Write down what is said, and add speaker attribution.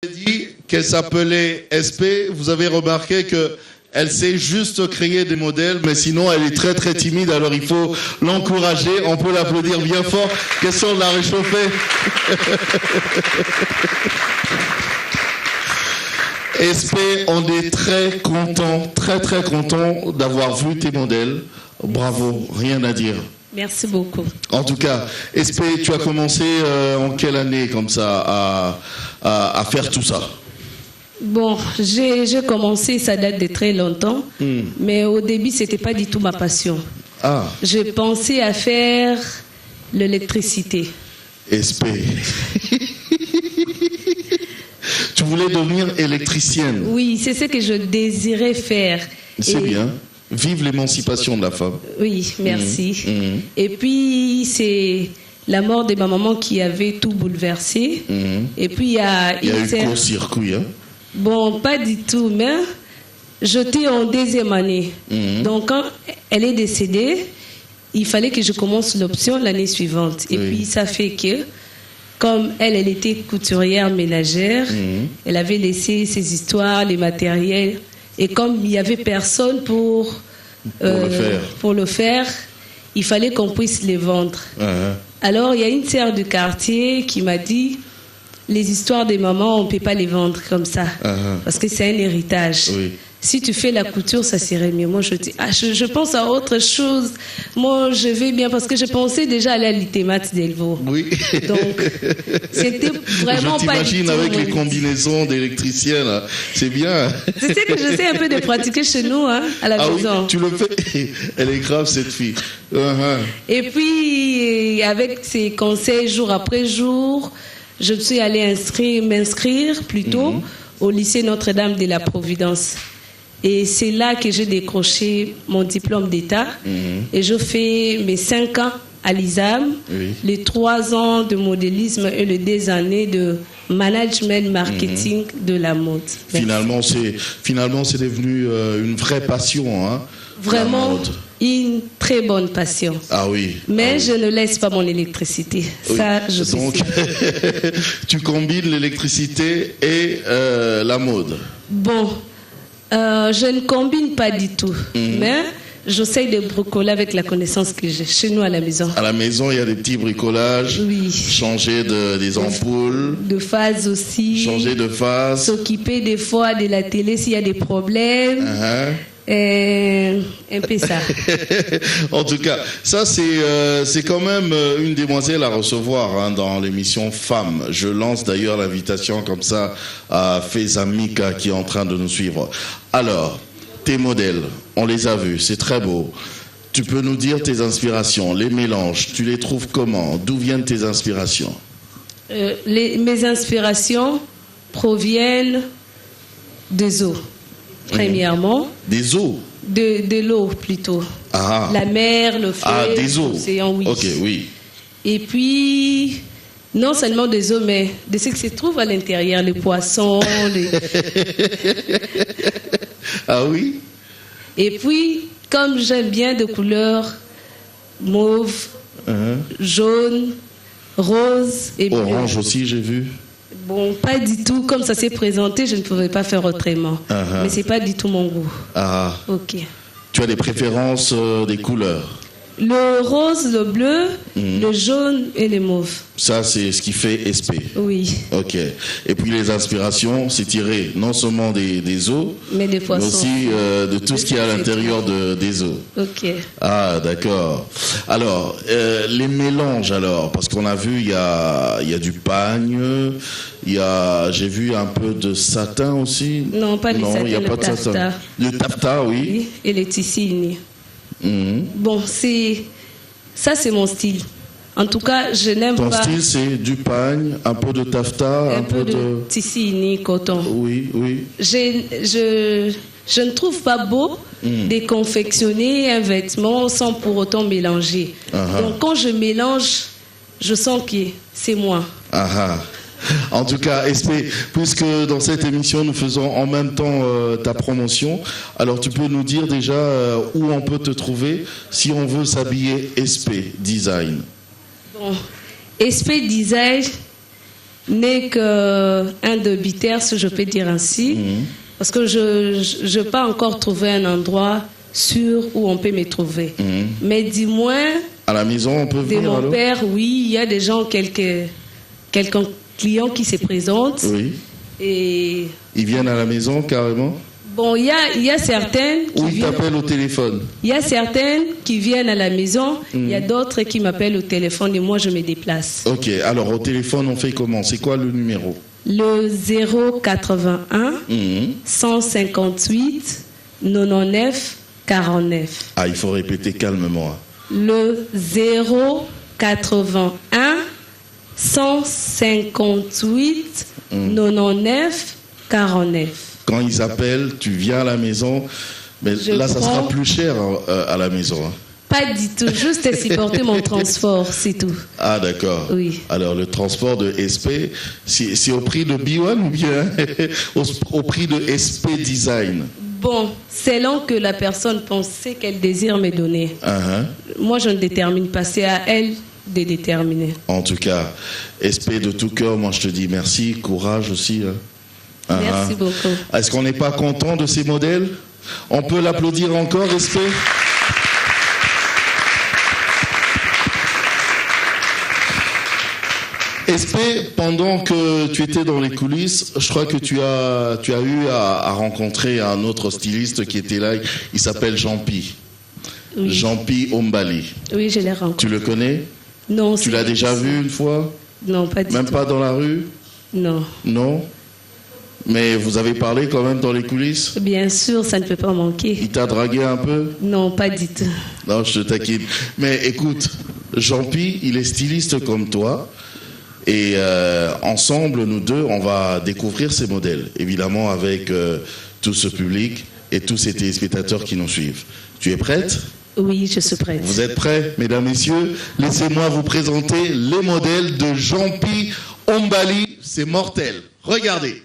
Speaker 1: Dit qu'elle s'appelait SP, vous avez remarqué qu'elle sait juste créer des modèles, mais sinon elle est très très timide, alors il faut l'encourager, on peut l'applaudir bien fort. Question de la réchauffer. SP, on est très content d'avoir vu tes modèles. Bravo, rien à dire.
Speaker 2: Merci beaucoup.
Speaker 1: En tout cas, SP, tu as commencé en quelle année comme ça à faire tout ça?
Speaker 2: Bon, j'ai commencé, ça date de très longtemps, mais au début, c'était pas du tout ma passion.
Speaker 1: Ah.
Speaker 2: J'ai pensé à faire l'électricité.
Speaker 1: SP. Tu voulais devenir électricienne?
Speaker 2: Oui, c'est ce que je désirais faire.
Speaker 1: C'est bien. Vive l'émancipation de la femme.
Speaker 2: Oui, merci. Et puis, c'est la mort de ma maman qui avait tout bouleversé. Et puis, il y a
Speaker 1: eu court-circuit, hein?
Speaker 2: Bon, pas du tout, mais j'étais en deuxième année. Donc, quand elle est décédée, il fallait que je commence l'option l'année suivante. Et puis, ça fait que, comme elle était couturière ménagère, elle avait laissé ses histoires, les matériels. Et comme il n'y avait personne pour le faire, il fallait qu'on puisse les vendre. Alors, il y a une sœur du quartier qui m'a dit, les histoires des mamans, on ne peut pas les vendre comme ça, parce que c'est un héritage. Oui. Si tu fais la couture, ça serait mieux. Moi, je dis, je pense à autre chose. Moi, je vais bien, parce que je pensais déjà aller à l'ITEMAT d'Elvaux. Oui. Donc, c'était vraiment pas du tout.
Speaker 1: J'imagine avec les combinaisons d'électriciens, c'est bien.
Speaker 2: C'est ce que j'essaie un peu de pratiquer chez nous, hein, à la maison.
Speaker 1: Oui, tu le fais. Elle est grave, cette fille.
Speaker 2: Et puis, avec ses conseils jour après jour, je suis allée m'inscrire plutôt au lycée Notre-Dame de la Providence. Et c'est là que j'ai décroché mon diplôme d'État. Et je fais mes 5 ans à l'ISAM, les 3 ans de modélisme et les 2 années de management marketing de la mode.
Speaker 1: Finalement, c'est devenu une vraie passion, hein?
Speaker 2: Vraiment une très bonne passion.
Speaker 1: Ah oui.
Speaker 2: Mais je ne laisse pas mon électricité. Ça, je sais.
Speaker 1: Donc, tu combines l'électricité et la mode.
Speaker 2: Bon, je ne combine pas du tout. Mais j'essaie de bricoler avec la connaissance que j'ai chez nous à la maison. À
Speaker 1: la maison, il y a des petits bricolages.
Speaker 2: Oui.
Speaker 1: Changer des ampoules.
Speaker 2: De phase aussi.
Speaker 1: Changer de phase.
Speaker 2: S'occuper des fois de la télé s'il y a des problèmes. Un peu ça.
Speaker 1: En tout cas, ça c'est quand même une demoiselle à recevoir, hein, dans l'émission Femmes. Je lance d'ailleurs l'invitation comme ça à Feza Mika qui est en train de nous suivre. Alors, tes modèles, on les a vus, c'est très beau. Tu peux nous dire tes inspirations, les mélanges, tu les trouves comment? D'où viennent tes inspirations?
Speaker 2: Mes inspirations proviennent des eaux. Premièrement.
Speaker 1: Des eaux?
Speaker 2: De l'eau plutôt.
Speaker 1: Ah.
Speaker 2: La mer, le fleuve,
Speaker 1: des eaux.
Speaker 2: l'océan, oui.
Speaker 1: Ok, oui.
Speaker 2: Et puis, non seulement des eaux, mais de ce qui se trouve à l'intérieur, les poissons.
Speaker 1: Ah oui?
Speaker 2: Et puis, comme j'aime bien de couleurs mauve, jaune, rose et bleu.
Speaker 1: Orange aussi, j'ai vu.
Speaker 2: Bon, pas du tout. Comme ça s'est présenté, je ne pouvais pas faire autrement. Mais c'est pas du tout mon goût. Ok.
Speaker 1: Tu as des préférences des couleurs?
Speaker 2: Le rose, le bleu, le jaune et le mauve.
Speaker 1: Ça, c'est ce qui fait SP.
Speaker 2: Oui.
Speaker 1: Ok. Et puis les inspirations, c'est tiré non seulement des eaux,
Speaker 2: mais des poissons.
Speaker 1: Mais aussi de tout ce qui est à l'intérieur des eaux.
Speaker 2: Ok.
Speaker 1: Ah, d'accord. Alors, les mélanges, alors, parce qu'on a vu, il y a du pagne, j'ai vu un peu de satin aussi.
Speaker 2: Non, pas du satin,
Speaker 1: il n'y a pas de satin. Le taffetas, oui.
Speaker 2: Et les tissus. Bon, ça c'est mon style. En tout cas, je n'aime pas...
Speaker 1: Ton style, c'est du pagne, un peu de taffetas,
Speaker 2: un peu de tissu, coton.
Speaker 1: Oui, oui.
Speaker 2: Je ne trouve pas beau de confectionner un vêtement sans pour autant mélanger. Donc quand je mélange, je sens que c'est moi.
Speaker 1: En tout cas, SP, puisque dans cette émission, nous faisons en même temps ta promotion, alors tu peux nous dire déjà où on peut te trouver si on veut s'habiller SP Design.
Speaker 2: Bon, SP Design, n'est qu'un débiteur, si je peux dire ainsi, parce que je n'ai pas encore trouvé un endroit sûr où on peut me trouver. Mais dis-moi,
Speaker 1: à la maison, on peut venir
Speaker 2: de mon
Speaker 1: alors?
Speaker 2: père, oui, il y a des gens, quelques clients qui se présentent.
Speaker 1: Oui.
Speaker 2: Et
Speaker 1: Ils viennent à la maison carrément?
Speaker 2: bon, il y a certaines qui
Speaker 1: Ou ils t'appellent au téléphone?
Speaker 2: Il y a certaines qui viennent à la maison, il y a d'autres qui m'appellent au téléphone et moi je me déplace.
Speaker 1: Ok, alors au téléphone, on fait comment? C'est quoi le numéro?
Speaker 2: Le 081 158 99 49.
Speaker 1: Ah, il faut répéter calmement.
Speaker 2: Le 081 158 99 49.
Speaker 1: Quand ils appellent, tu viens à la maison, mais là, ça sera plus cher à la maison. Hein.
Speaker 2: Pas du tout, juste supporter mon transport, c'est tout.
Speaker 1: Ah, d'accord.
Speaker 2: Oui.
Speaker 1: Alors, le transport de SP, c'est au prix de B1 ou bien au prix de SP Design?
Speaker 2: Bon, selon que la personne pensait qu'elle désire me donner. Moi, je ne détermine pas, c'est à elle de déterminer.
Speaker 1: En tout cas, SP de tout cœur, moi je te dis merci, courage aussi. Hein.
Speaker 2: Merci beaucoup.
Speaker 1: Est-ce qu'on n'est pas content de ces modèles? On peut l'applaudir encore, SP? SP, pendant que tu étais dans les coulisses, je crois que tu as eu à rencontrer un autre styliste qui était là, il s'appelle Jean-Pi.
Speaker 2: Oui.
Speaker 1: Jean-Pi Ombali.
Speaker 2: Oui, je l'ai rencontré.
Speaker 1: Tu le connais?
Speaker 2: Non.
Speaker 1: Tu l'as déjà vu une fois?
Speaker 2: Non, pas du tout.
Speaker 1: Même pas dans la rue?
Speaker 2: Non.
Speaker 1: Non? Mais vous avez parlé quand même dans les coulisses?
Speaker 2: Bien sûr, ça ne peut pas manquer.
Speaker 1: Il t'a dragué un peu?
Speaker 2: Non, pas du tout.
Speaker 1: Non, je te taquine. Mais écoute, Jean-Pi, il est styliste comme toi. Et ensemble, nous deux, on va découvrir ces modèles. Évidemment, avec tout ce public et tous ces téléspectateurs qui nous suivent. Tu es prête?
Speaker 2: Oui, je suis prête.
Speaker 1: Vous êtes prêts, mesdames, messieurs? Laissez-moi vous présenter les modèles de Jean-Pi Ombali. C'est mortel. Regardez.